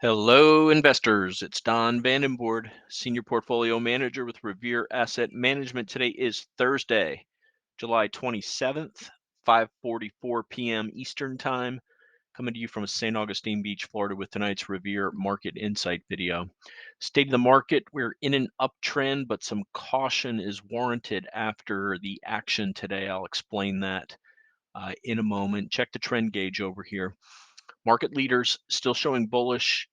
Hello, investors. It's Don Vandenbord, Senior Portfolio Manager with Revere Asset Management. Today is Thursday, July 27th, 5:44 p.m. Eastern Time. Coming to you from St. Augustine Beach, Florida, with tonight's Revere Market Insight video. State of the market, we're in an uptrend, but some caution is warranted after the action today. I'll explain that in a moment. Check the trend gauge over here. Market leaders still showing bullish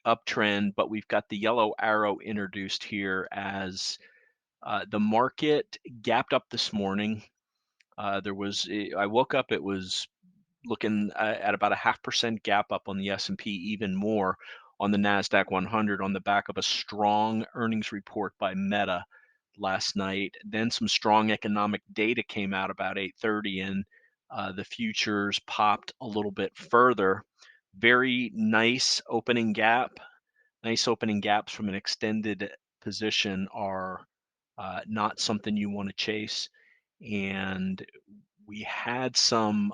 uptrend, but we've got the yellow arrow introduced here as the market gapped up this morning. I woke up, it was looking at about a 0.5% gap up on the S&P, even more on the NASDAQ 100 on the back of a strong earnings report by Meta last night. Then some strong economic data came out about 8:30, and the futures popped a little bit further. Very nice opening gap. Nice opening gaps from an extended position are not something you want to chase. And we had some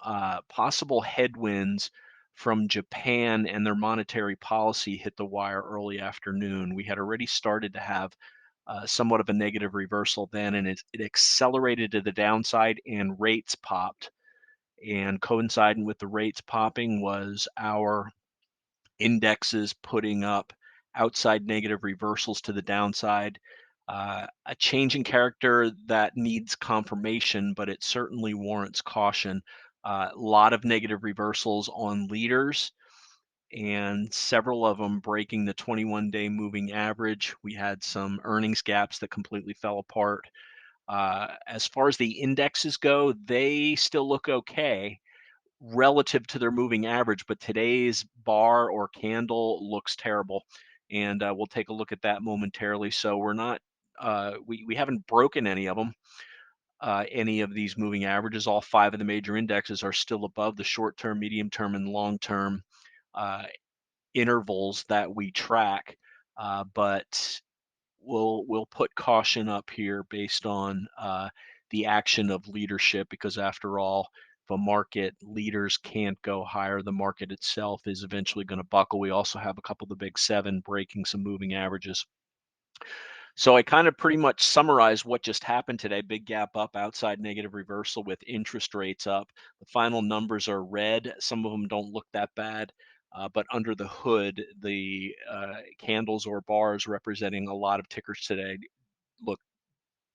possible headwinds from Japan and their monetary policy hit the wire early afternoon. We had already started to have somewhat of a negative reversal then, and it accelerated to the downside and rates popped. And coinciding with the rates popping was our indexes putting up outside negative reversals to the downside. A change in character that needs confirmation, but it certainly warrants caution. A lot of negative reversals on leaders, and several of them breaking the 21-day moving average. We had some earnings gaps that completely fell apart. As far as the indexes go, they still look okay relative to their moving average, but today's bar or candle looks terrible, and we'll take a look at that momentarily. So we're not, we haven't broken any of them, any of these moving averages. All five of the major indexes are still above the short-term, medium-term, and long-term uh, intervals that we track, but we'll put caution up here based on the action of leadership, because after all, if a market leaders can't go higher, the market itself is eventually going to buckle. We also have a couple of the big seven breaking some moving averages. So I kind of pretty much summarized what just happened today. Big gap up, outside negative reversal with interest rates up. The final numbers are red. Some of them don't look that bad. But under the hood, the candles or bars representing a lot of tickers today look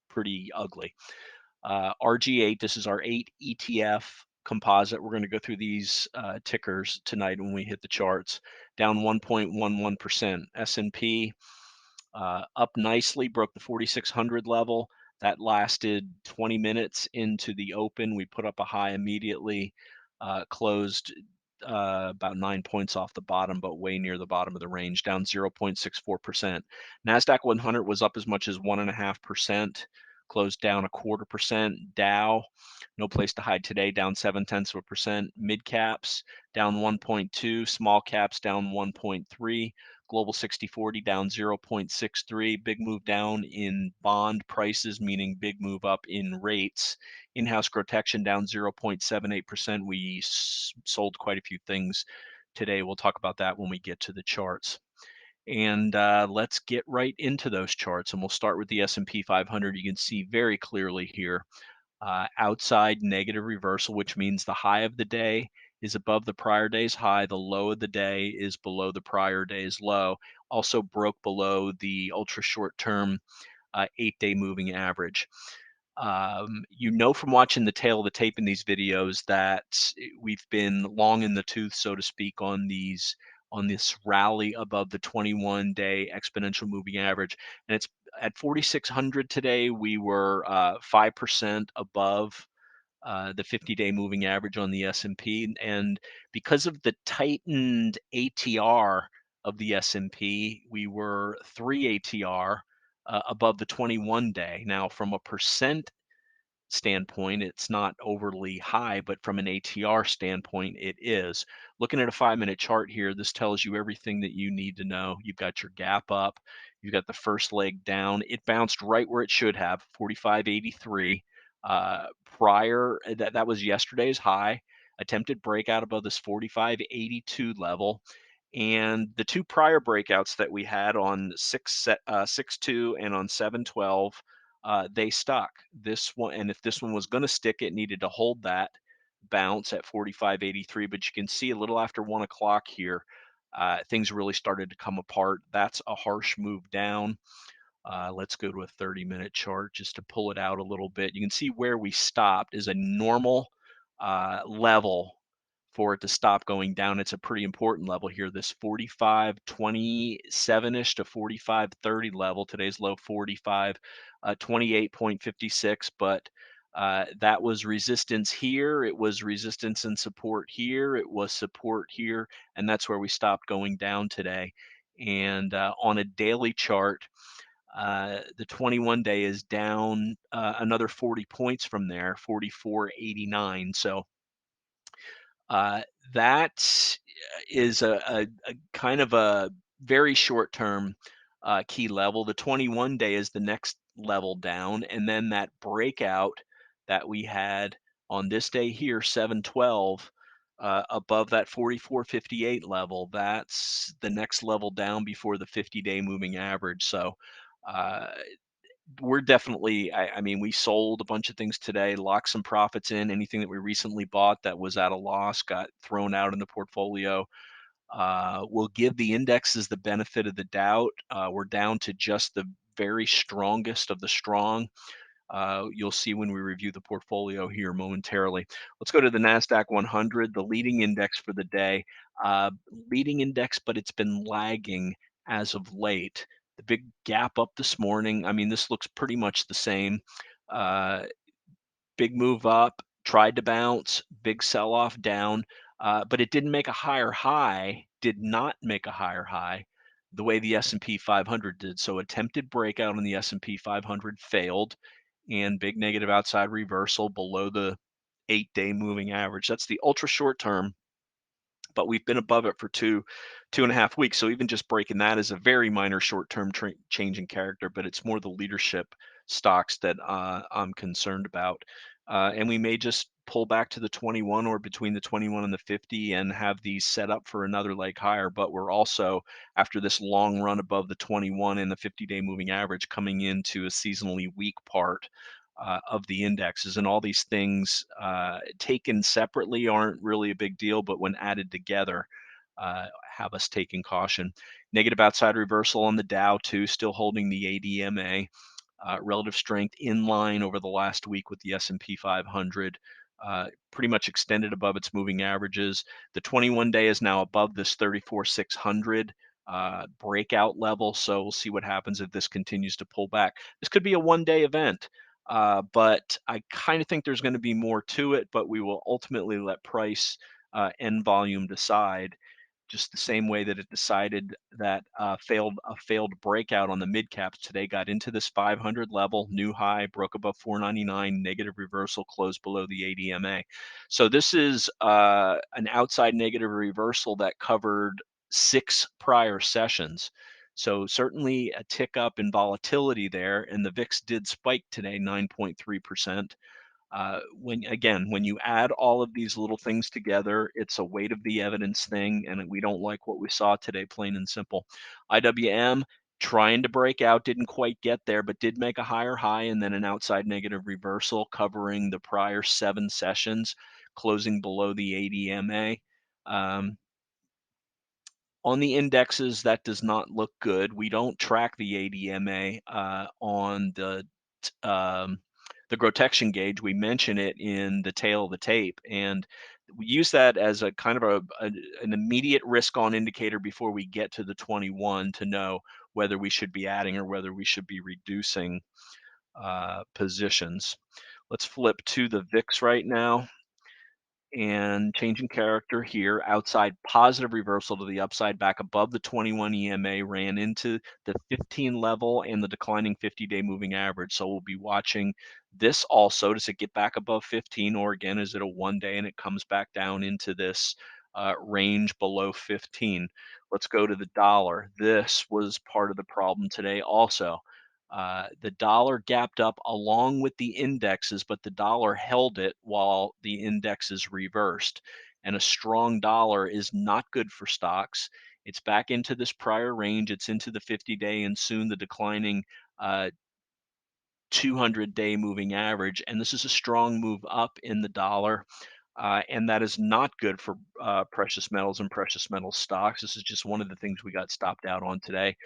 pretty ugly. RG8, this is our 8 ETF composite. We're going to go through these tickers tonight when we hit the charts. Down 1.11%. S&P up nicely, broke the 4,600 level. That lasted 20 minutes into the open. We put up a high immediately, closed about 9 points off the bottom, but way near the bottom of the range, down 0.64%. NASDAQ 100 was up as much as 1.5%, closed down 0.25%. Dow, no place to hide today, down 0.7%. Mid caps down 1.2, small caps down 1.3. Global 60/40 down 0.63. Big move down in bond prices, meaning big move up in rates. In-house GROTECTION down 0.78%. We sold quite a few things today. We'll talk about that when we get to the charts. And let's get right into those charts. And we'll start with the S&P 500. You can see very clearly here, outside negative reversal, which means the high of the day is above the prior day's high. The low of the day is below the prior day's low. Also broke below the ultra short term 8-day moving average. You know from watching the tail of the tape in these videos that we've been long in the tooth, so to speak, on this rally above the 21-day exponential moving average, and it's at 4,600 today. We were 5% above the 50-day moving average on the S&P, and because of the tightened ATR of the S&P, we were 3 ATR above the 21-day. Now, from a percent standpoint, it's not overly high, but from an ATR standpoint, it is. Looking at a 5-minute chart here, this tells you everything that you need to know. You've got your gap up, you've got the first leg down. It bounced right where it should have, 45.83. Prior, that was yesterday's high. Attempted breakout above this 45.82 level, And the two prior breakouts that we had on 6-2 and on 7-12, they stuck. This one, and if this one was going to stick, it needed to hold that bounce at 45.83. But you can see a little after 1 o'clock here, things really started to come apart. That's a harsh move down. Let's go to a 30-minute chart just to pull it out a little bit. You can see where we stopped is a normal level for it to stop going down. It's a pretty important level here, this 45.27-ish to 45.30 level. Today's low 45, 28.56, but that was resistance here. It was resistance and support here. It was support here, and that's where we stopped going down today. And on a daily chart, the 21-day is down another 40 points from there, 44.89. So uh, that is a kind of a very short-term key level. The 21-day is the next level down, and then that breakout that we had on this day here, 7/12, above that 44.58 level. That's the next level down before the 50-day moving average. So uh, we're definitely, I mean, we sold a bunch of things today, locked some profits in. Anything that we recently bought that was at a loss got thrown out in the portfolio. We'll give the indexes the benefit of the doubt. We're down to just the very strongest of the strong. You'll see when we review the portfolio here momentarily. Let's go to the NASDAQ 100, the leading index for the day. Uh, Leading index, but it's been lagging as of late. The big gap up this morning, I mean, this looks pretty much the same. Uh, Big move up, tried to bounce, big sell off down, but it didn't make a higher high, did not make a higher high the way the S&P 500 did. So attempted breakout on the S&P 500 failed, and big negative outside reversal below the 8-day moving average. That's the ultra short term, but we've been above it for 2.5 weeks. So even just breaking that is a very minor short-term change in character, but it's more the leadership stocks that I'm concerned about. And we may just pull back to the 21 or between the 21 and the 50 and have these set up for another leg higher. But we're also, after this long run above the 21 and the 50-day moving average, coming into a seasonally weak part of the indexes. And all these things taken separately aren't really a big deal, but when added together, have us taking caution. Negative outside reversal on the Dow too, still holding the ADMA. Relative strength in line over the last week with the S&P 500. Pretty much extended above its moving averages. The 21-day is now above this 34,600 breakout level. So we'll see what happens if this continues to pull back. This could be a one-day event, but I kind of think there's going to be more to it, but we will ultimately let price and volume decide, just the same way that it decided that a failed breakout on the mid caps today got into this 500 level, new high, broke above 499, negative reversal, closed below the ADMA. So this is an outside negative reversal that covered 6 prior sessions. So certainly a tick up in volatility there, and the VIX did spike today 9.3%. When you add all of these little things together, it's a weight of the evidence thing, and we don't like what we saw today, plain and simple. IWM trying to break out, didn't quite get there, but did make a higher high and then an outside negative reversal covering the prior 7 sessions, closing below the ADMA. Um, on the indexes, that does not look good. We don't track the ADMA on the GROTECTION gauge. We mention it in the tail of the tape, and we use that as a kind of an immediate risk on indicator before we get to the 21 to know whether we should be adding or whether we should be reducing positions. Let's flip to the VIX right now, and changing character here, outside positive reversal to the upside back above the 21 EMA, ran into the 15 level and the declining 50-day moving average. So we'll be watching this also. Does it get back above 15, or again, is it a one day and it comes back down into this range below 15? Let's go to the dollar. This was part of the problem today also. The dollar gapped up along with the indexes, but the dollar held it while the indexes reversed. and a strong dollar is not good for stocks. It's back into this prior range. It's into the 50-day and soon the declining uh, 200-day moving average, and this is a strong move up in the dollar, and that is not good for precious metals and precious metal stocks. This is just one of the things we got stopped out on today.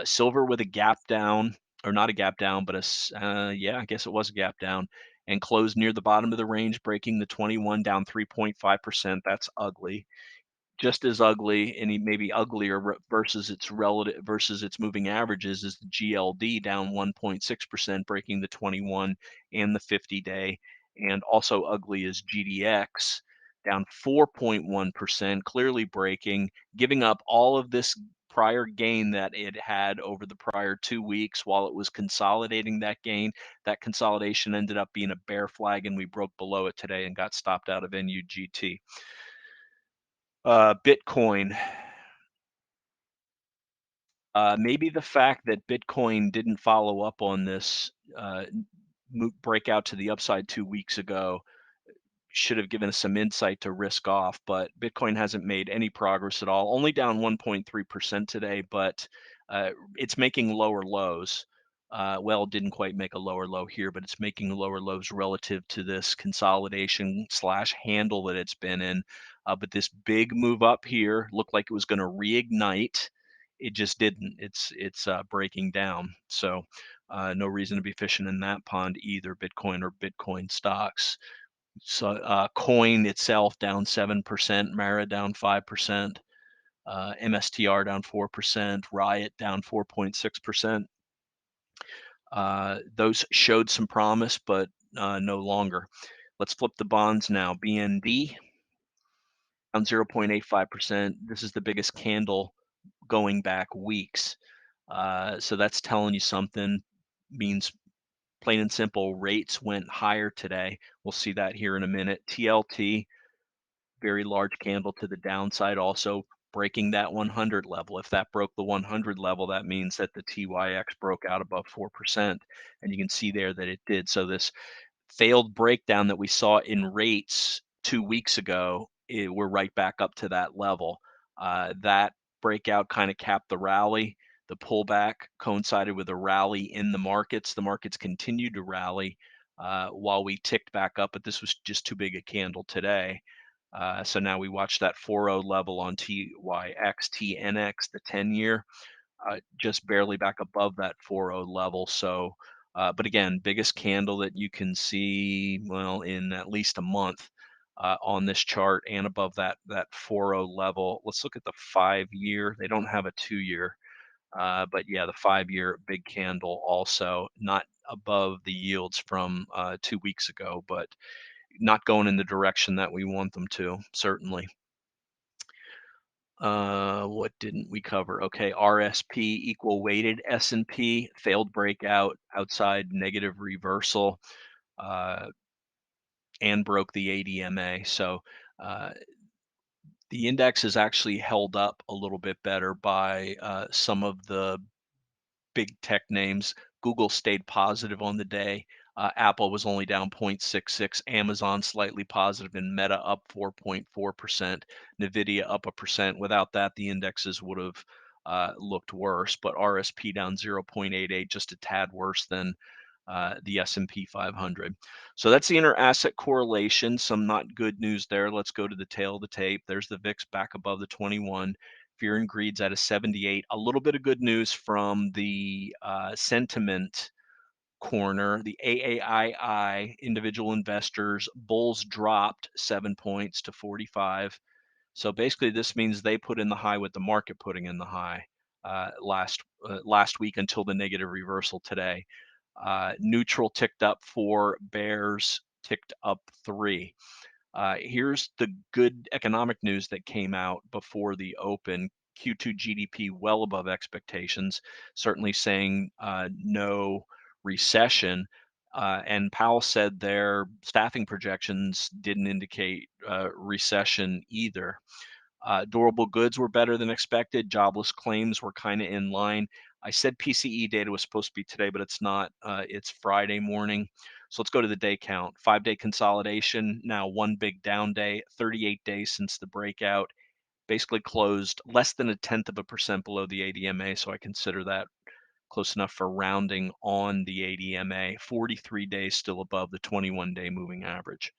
Silver with a gap down, or not a gap down, but yeah, I guess it was a gap down, and closed near the bottom of the range, breaking the 21, down 3.5%. That's ugly, just as ugly, and maybe uglier versus its relative versus its moving averages, is the GLD down 1.6%, breaking the 21 and the 50-day, and also ugly is GDX down 4.1%, clearly breaking, giving up all of this prior gain that it had over the prior 2 weeks while it was consolidating that gain. That consolidation ended up being a bear flag, and we broke below it today and got stopped out of NUGT. Bitcoin. Maybe the fact that Bitcoin didn't follow up on this breakout to the upside 2 weeks ago should have given us some insight to risk off, but Bitcoin hasn't made any progress at all. Only down 1.3% today, but it's making lower lows. Well, didn't quite make a lower low here, but it's making lower lows relative to this consolidation slash handle that it's been in. But this big move up here looked like it was going to reignite. It just didn't. It's breaking down. So no reason to be fishing in that pond either, Bitcoin or Bitcoin stocks. So Coin itself down 7%, Mara down 5%, MSTR down 4%, Riot down 4.6%. Those showed some promise, but no longer. Let's flip the bonds now. BND down 0.85%. This is the biggest candle going back weeks. So that's telling you something. Means plain and simple, rates went higher today. We'll see that here in a minute. TLT, very large candle to the downside, also breaking that 100 level. If that broke the 100 level, that means that the TYX broke out above 4%. And you can see there that it did. So this failed breakdown that we saw in rates 2 weeks ago, we're right back up to that level. That breakout kind of capped the rally. The pullback coincided with a rally in the markets. The markets continued to rally while we ticked back up, but this was just too big a candle today. So now we watch that 4.0 level on TYX, TNX, the 10-year, just barely back above that 4.0 level. So, but again, biggest candle that you can see, well, in at least a month on this chart, and above that 4.0 level. Let's look at the 5-year. They don't have a 2-year, but yeah, the 5-year big candle also not above the yields from 2 weeks ago, but not going in the direction that we want them to, certainly. What didn't we cover? Okay, RSP, equal weighted S&P, failed breakout outside negative reversal, and broke the ADMA. So the index is actually held up a little bit better by some of the big tech names. Google stayed positive on the day. Apple was only down 0.66, Amazon slightly positive, and Meta up 4.4%, Nvidia up 1%. Without that, the indexes would have looked worse, but RSP down 0.88, just a tad worse than the S&P 500. So that's the inter-asset correlation. Some not good news there. Let's go to the tail of the tape. There's the VIX back above the 21. Fear and greed's at a 78. A little bit of good news from the sentiment corner. The AAII, individual investors, bulls dropped 7 points to 45. So basically, this means they put in the high with the market putting in the high last week until the negative reversal today. Neutral ticked up 4, bears ticked up 3. Here's the good economic news that came out before the open. Q2 GDP well above expectations, certainly saying no recession. And Powell said their staffing projections didn't indicate recession either. Durable goods were better than expected. Jobless claims were kind of in line. I said PCE data was supposed to be today, but it's not. It's Friday morning. So let's go to the day count. 5-day consolidation, now one big down day, 38 days since the breakout. Basically closed less than 0.1% below the ADMA, so I consider that close enough for rounding on the ADMA. 43 days still above the 21-day moving average.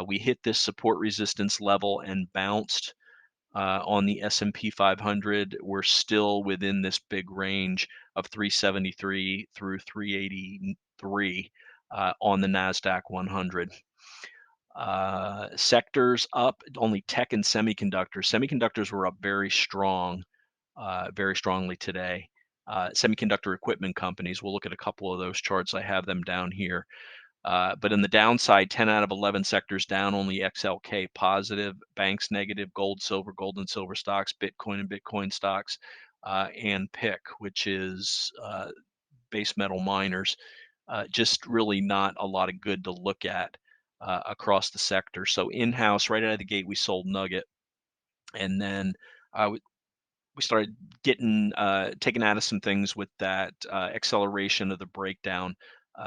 We hit this support resistance level and bounced on the S&P 500. We're still within this big range of 373 through 383 on the NASDAQ 100. Sectors up, only tech and semiconductors. Semiconductors were up very strongly today. Semiconductor equipment companies, we'll look at a couple of those charts. I have them down here. But in the downside, 10 out of 11 sectors down, only XLK positive, banks negative, gold and silver stocks, Bitcoin and Bitcoin stocks, and PIC, which is base metal miners. Just really not a lot of good to look at across the sector. So in-house, right out of the gate, we sold Nugget, and then we started getting taken out of some things with that acceleration of the breakdown.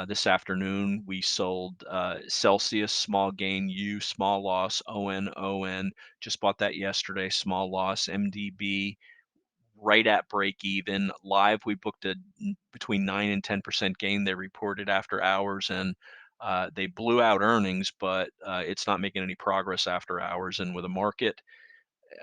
This afternoon, we sold Celsius, small gain, U, small loss, ON. Just bought that yesterday, small loss, MDB, right at break even. Live, we booked between 9 and 10% gain. They reported after hours, and they blew out earnings, but it's not making any progress after hours. And with a market,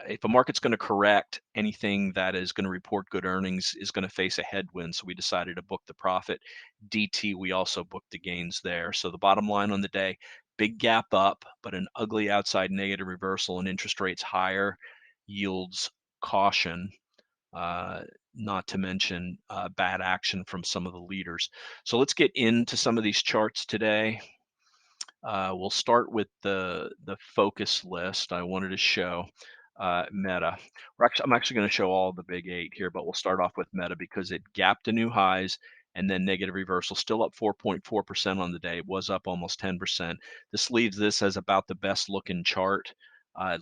if a market's going to correct, anything that is going to report good earnings is going to face a headwind. So we decided to book the profit. DT, we also booked the gains there. So the bottom line on the day, big gap up, but an ugly outside negative reversal and interest rates higher yields caution. Not to mention bad action from some of the leaders. So let's get into some of these charts today. We'll start with the focus list I wanted to show. Meta. I'm actually going to show all the big 8 here, but we'll start off with Meta because it gapped to new highs and then negative reversal, still up 4.4% on the day. It was up almost 10%. This leaves this as about the best looking chart.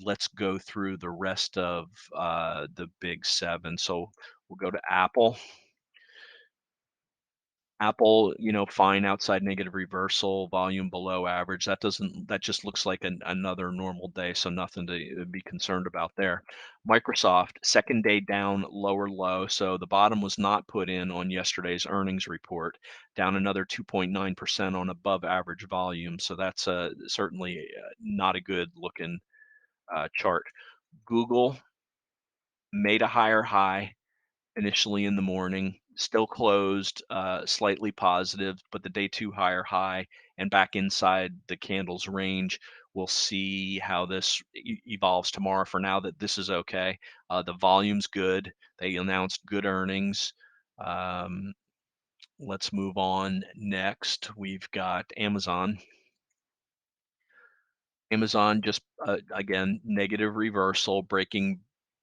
Let's go through the rest of the big 7. So we'll go to Apple. Apple, fine outside negative reversal, volume below average. That just looks like another normal day, so nothing to be concerned about there. Microsoft, second day down, lower low. So the bottom was not put in on yesterday's earnings report, down another 2.9% on above average volume. So that's certainly not a good looking chart. Google made a higher high initially in the morning, still closed slightly positive, but the day 2 higher high and back inside the candles range. We'll see how this evolves tomorrow. For now, that this is okay. The volume's good. They announced good earnings. Let's move on. Next, we've got Amazon. Amazon just again negative reversal, breaking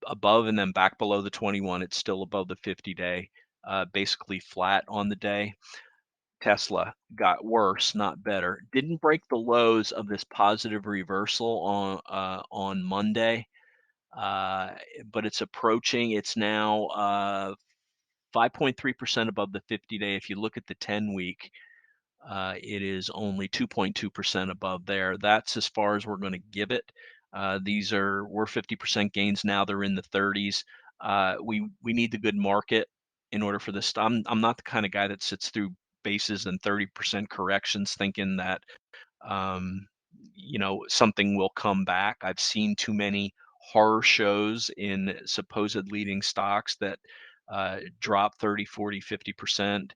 above and then back below the 21. It's still above the 50-day, basically flat on the day. Tesla got worse, not better. Didn't break the lows of this positive reversal on Monday, but it's approaching. It's now 5.3% above the 50-day. If you look at the 10-week, it is only 2.2% above there. That's as far as we're going to give it. We're 50% gains now. They're in the 30s. We need the good market in order for this. I'm not the kind of guy that sits through bases and 30% corrections thinking that something will come back. I've seen too many horror shows in supposed leading stocks that drop 30, 40, 50%.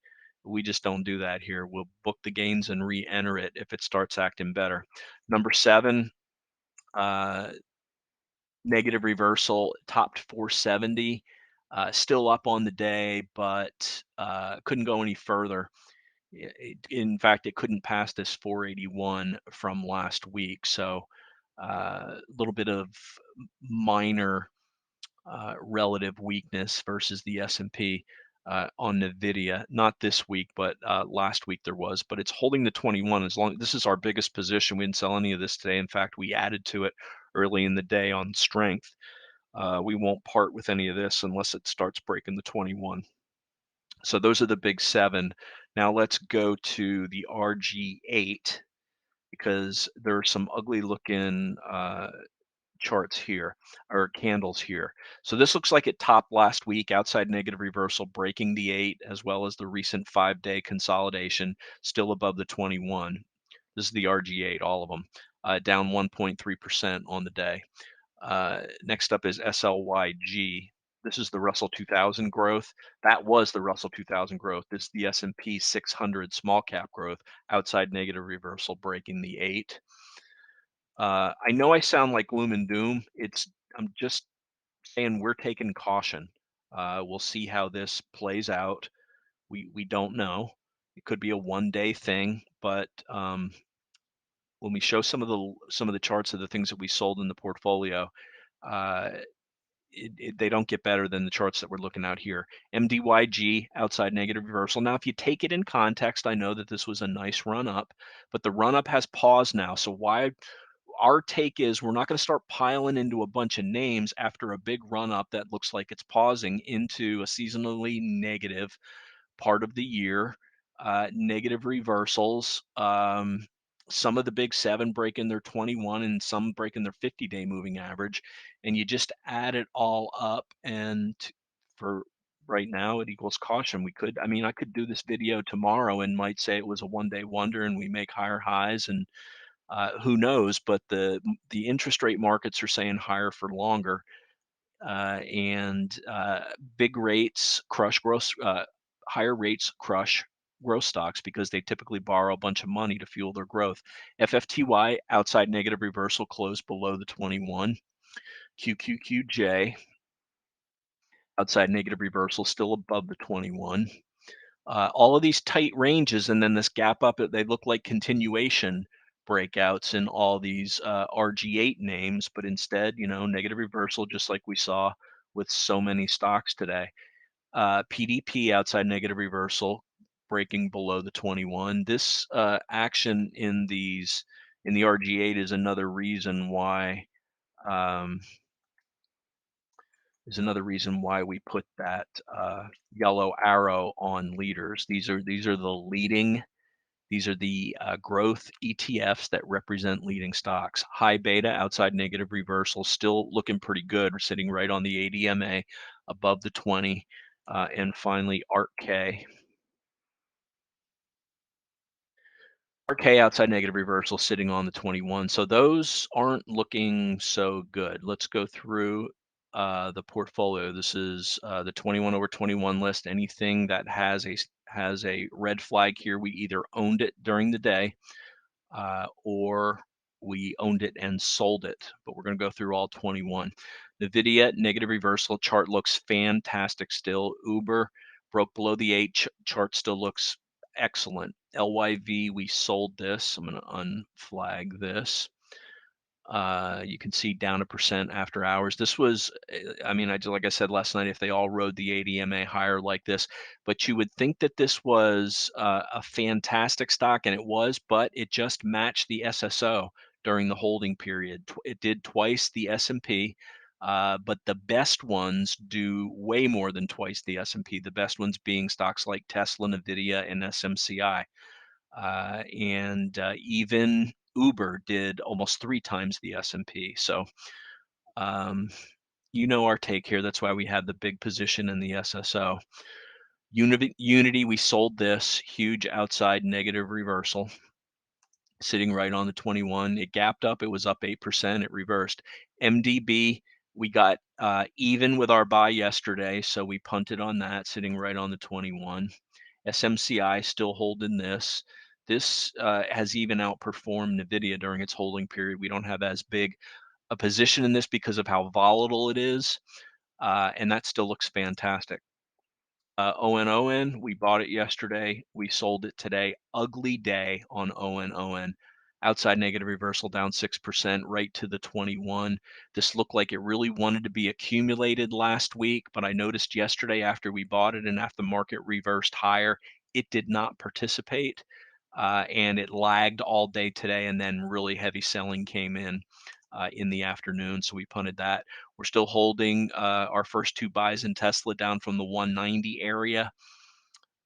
We just don't do that here. We'll book the gains and re-enter it if it starts acting better. Number 7, negative reversal, topped 470, still up on the day, but couldn't go any further. In fact, it couldn't pass this 481 from last week. So a little bit of minor relative weakness versus the S&P on Nvidia. Not this week, but last week there was. But it's holding the 21 as long. This is our biggest position. We didn't sell any of this today. In fact, we added to it early in the day on strength. We won't part with any of this unless it starts breaking the 21. So those are the big seven. Now let's go to the RG8 because there are some ugly looking charts here or candles here. So this looks like it topped last week outside negative reversal, breaking the 8 as well as the recent 5-day consolidation, still above the 21. This is the RG8, all of them, down 1.3% on the day. Next up is SLYG. This is the Russell 2000 growth. That was the Russell 2000 growth. This is the S&P 600 small cap growth outside negative reversal, breaking the 8. I know I sound like gloom and doom. I'm just saying we're taking caution. We'll see how this plays out. We don't know. It could be a one-day thing, but when we show some of the charts of the things that we sold in the portfolio, uh, they don't get better than the charts that we're looking at here. MDYG outside negative reversal. Now, if you take it in context, I know that this was a nice run up, but the run up has paused now. So why our take is we're not going to start piling into a bunch of names after a big run up that looks like it's pausing into a seasonally negative part of the year, negative reversals. Some of the big seven breaking their 21 and some breaking their 50-day moving average. And you just add it all up. And for right now, it equals caution. I could do this video tomorrow and might say it was a one-day wonder and we make higher highs and who knows, but the interest rate markets are saying higher for longer, and big rates crush gross, higher rates crush growth stocks because they typically borrow a bunch of money to fuel their growth. FFTY outside negative reversal closed below the 21. QQQJ outside negative reversal still above the 21. All of these tight ranges and then this gap up, they look like continuation breakouts in all these RG8 names, but instead, negative reversal, just like we saw with so many stocks today. PDP outside negative reversal, breaking below the 21. This action in the RG8 um, is another reason why we put that yellow arrow on leaders. These are the leading. These are the growth ETFs that represent leading stocks. High beta outside negative reversal, still looking pretty good. We're sitting right on the ADMA above the 20. And finally, ARK-K. ARK-K outside negative reversal sitting on the 21. So those aren't looking so good. Let's go through the portfolio. This is the 21 over 21 list. Anything that has a red flag here, we either owned it during the day or we owned it and sold it. But we're going to go through all 21. NVIDIA negative reversal chart looks fantastic still. Uber broke below the 8 chart still looks excellent. LYV, we sold this. I'm going to unflag this. You can see down 1% after hours. This was, like I said last night, if they all rode the ADMA higher like this, but you would think that this was a fantastic stock, and it was, but it just matched the SSO during the holding period. It did twice the S&P, but the best ones do way more than twice the S&P. The best ones being stocks like Tesla, NVIDIA, and SMCI. And even Uber did almost 3 times the S&P. So um, our take here. That's why we had the big position in the SSO. Unity, we sold this huge outside negative reversal, sitting right on the 21. It gapped up. It was up 8%. It reversed. MDB, we got even with our buy yesterday, so we punted on that, sitting right on the 21. SMCI still holding this. This has even outperformed NVIDIA during its holding period. We don't have as big a position in this because of how volatile it is, and that still looks fantastic. ONON, we bought it yesterday. We sold it today. Ugly day on ONON. Outside negative reversal down 6%, right to the 21. This looked like it really wanted to be accumulated last week, but I noticed yesterday after we bought it and after the market reversed higher, it did not participate, and it lagged all day today, and then really heavy selling came in the afternoon, so we punted that. We're still holding our first 2 buys in Tesla down from the 190 area.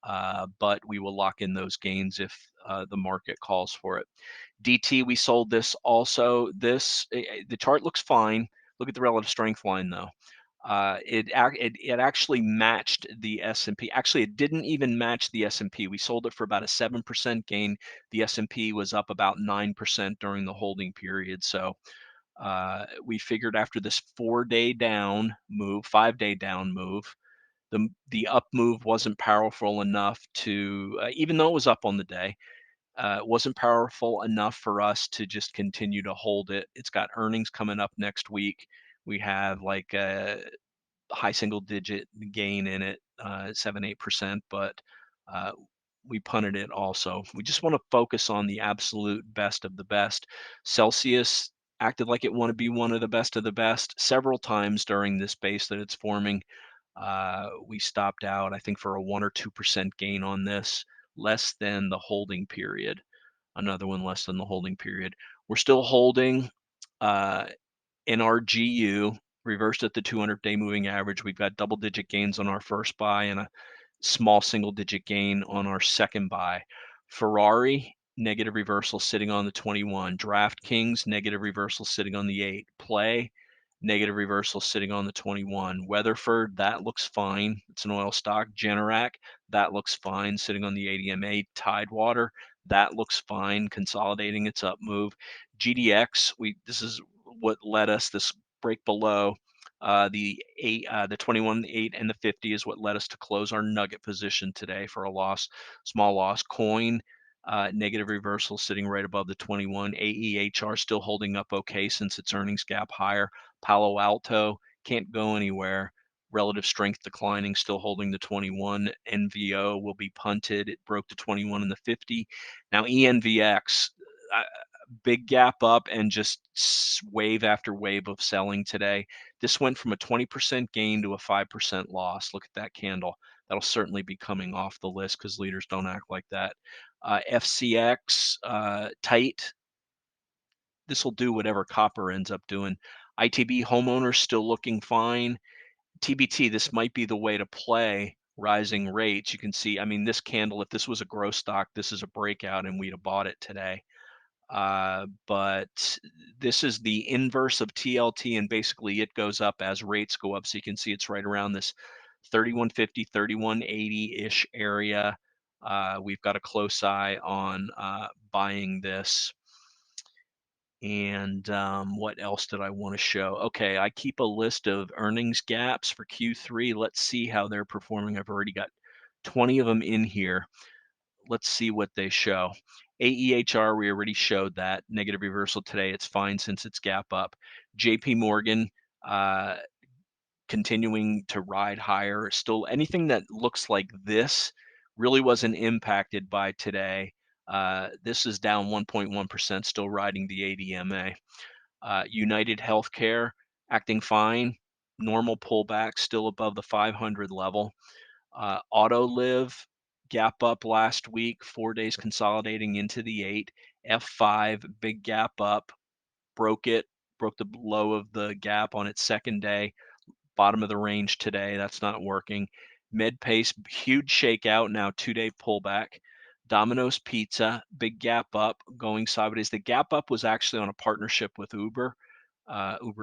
but we will lock in those gains if the market calls for it. DT, we sold this also. The chart looks fine. Look at the relative strength line though. It actually matched the S&P. Actually, it didn't even match the S&P. We sold it for about a 7% gain. The S&P was up about 9% during the holding period. So we figured after this 4-day down move, 5-day down move, the up move wasn't powerful enough to, even though it was up on the day, it wasn't powerful enough for us to just continue to hold it. It's got earnings coming up next week. We have like a high single digit gain in it, 7-8%, but uh, we punted it also. We just want to focus on the absolute best of the best. Celsius acted like it wanted to be one of the best several times during this base that it's forming. We stopped out, I think, for a 1 or 2% gain on this, less than the holding period. Another one less than the holding period. We're still holding in our GU, reversed at the 200-day moving average. We've got double-digit gains on our first buy and a small single-digit gain on our second buy. Ferrari, negative reversal sitting on the 21. DraftKings, negative reversal sitting on the 8. Play, negative reversal sitting on the 21. Weatherford, that looks fine. It's an oil stock. Generac, that looks fine, sitting on the ADMA. Tidewater, that looks fine, consolidating its up move. GDX, this is what led us, this break below the 21, the 8, and the 50 is what led us to close our nugget position today for a loss, small loss. Coin, negative reversal sitting right above the 21. AEHR still holding up okay since its earnings gap higher. Palo Alto can't go anywhere. Relative strength declining, still holding the 21. NVO will be punted. It broke the 21 and the 50. Now ENVX, big gap up and just wave after wave of selling today. This went from a 20% gain to a 5% loss. Look at that candle. That'll certainly be coming off the list because leaders don't act like that. FCX, tight. This will do whatever copper ends up doing. ITB homeowners still looking fine. TBT, this might be the way to play rising rates. You can see, I mean, this candle, if this was a growth stock, this is a breakout and we'd have bought it today. But this is the inverse of TLT, and basically it goes up as rates go up. So you can see it's right around this 3150, 3180-ish area. We've got a close eye on buying this. And what else did I want to show? Okay, I keep a list of earnings gaps for Q3. Let's see how they're performing. I've already got 20 of them in here. Let's see what they show. AEHR, we already showed that. Negative reversal today. It's fine since it's gap up. JP Morgan, continuing to ride higher. Still, anything that looks like this really wasn't impacted by today. This is down 1.1%, still riding the ADMA. United Healthcare, acting fine. Normal pullback, still above the 500 level. Autoliv, gap up last week, 4 days consolidating into the 8. F5, big gap up, broke the low of the gap on its second day, bottom of the range today. That's not working. MedPace, huge shakeout, now 2-day pullback. Domino's Pizza, big gap up, going sideways. The gap up was actually on a partnership with Uber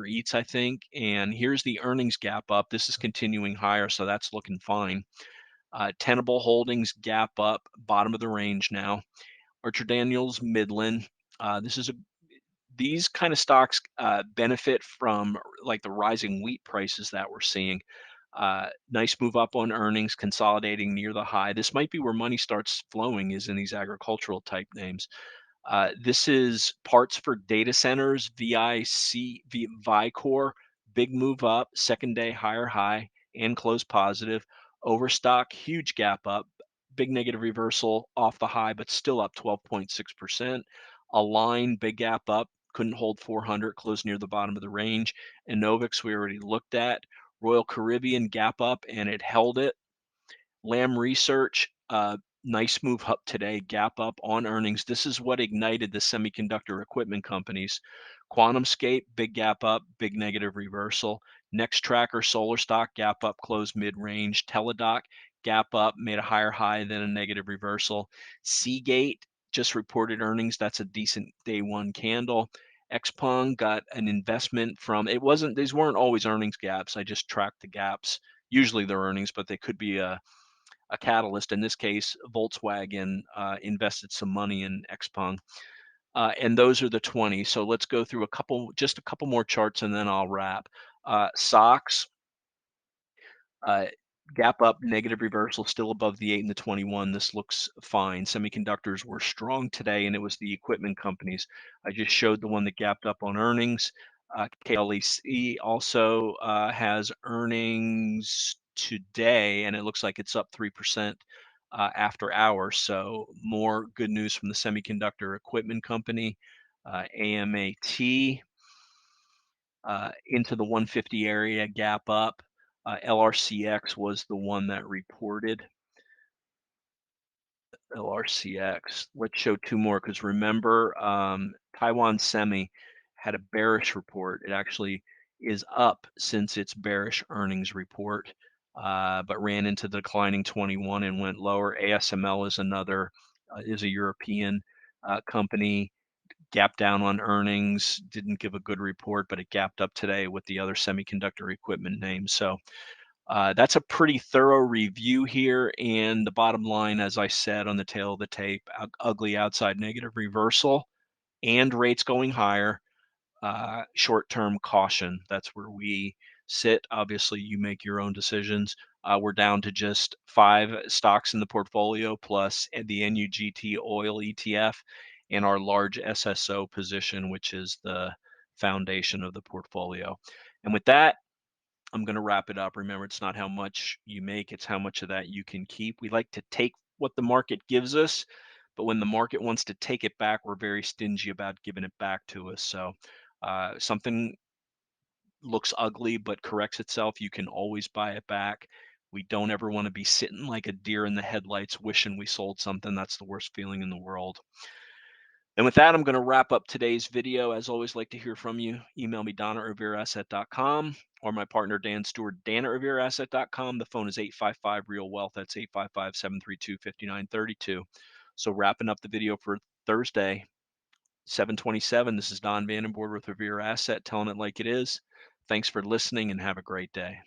Eats, I think. And here's the earnings gap up. This is continuing higher, so that's looking fine. Tenable Holdings gap up, bottom of the range now. Archer Daniels Midland. These kind of stocks benefit from like the rising wheat prices that we're seeing. Nice move up on earnings, consolidating near the high. This might be where money starts flowing, is in these agricultural type names. This is parts for data centers, Vicor, big move up, second day higher high and close positive. Overstock, huge gap up, big negative reversal off the high, but still up 12.6%. Align, big gap up, couldn't hold 400, closed near the bottom of the range. Innovix, we already looked at. Royal Caribbean, gap up, and it held it. Lam Research, nice move up today, gap up on earnings. This is what ignited the semiconductor equipment companies. QuantumScape, big gap up, big negative reversal. Next Tracker, solar stock, gap up, close mid-range. Teladoc, Gap up made a higher high, then a negative reversal. Seagate just reported earnings. That's a decent day one candle. Xpeng got an investment from, it wasn't, these weren't always earnings gaps. I just tracked the gaps. Usually they're earnings, but they could be a catalyst. In this case, Volkswagen invested some money in Xpeng. And those are the 20. So let's go through just a couple more charts, and then I'll wrap. SOX, uh, gap up, negative reversal, still above the 8 and the 21. This looks fine. Semiconductors were strong today, and it was the equipment companies. I just showed the one that gapped up on earnings. KLEC also has earnings today, and it looks like it's up 3% after hours. So more good news from the semiconductor equipment company. AMAT into the 150 area, gap up. LRCX was the one that reported. LRCX. Let's show two more, because remember, Taiwan Semi had a bearish report. It actually is up since its bearish earnings report, but ran into the declining 21 and went lower. ASML is another, is a European company. Gapped down on earnings, didn't give a good report, but it gapped up today with the other semiconductor equipment names. So that's a pretty thorough review here. And the bottom line, as I said on the tail of the tape, ugly outside negative reversal and rates going higher. Short-term caution. That's where we sit. Obviously, you make your own decisions. We're down to just 5 stocks in the portfolio, plus the NUGT oil ETF and our large SSO position, which is the foundation of the portfolio. And with that, I'm going to wrap it up. Remember, it's not how much you make, it's how much of that you can keep. We like to take what the market gives us, but when the market wants to take it back, we're very stingy about giving it back to us. So something looks ugly but corrects itself, you can always buy it back. We don't ever want to be sitting like a deer in the headlights wishing we sold something. That's the worst feeling in the world. And with that, I'm going to wrap up today's video. As always, like to hear from you. Email me, don@revereasset.com, or my partner, Dan Stewart, dan@revereasset.com. The phone is 855-REAL-WEALTH. That's 855-732-5932. So wrapping up the video for Thursday, 7/27. This is Don Vandenbord with Revere Asset, telling it like it is. Thanks for listening, and have a great day.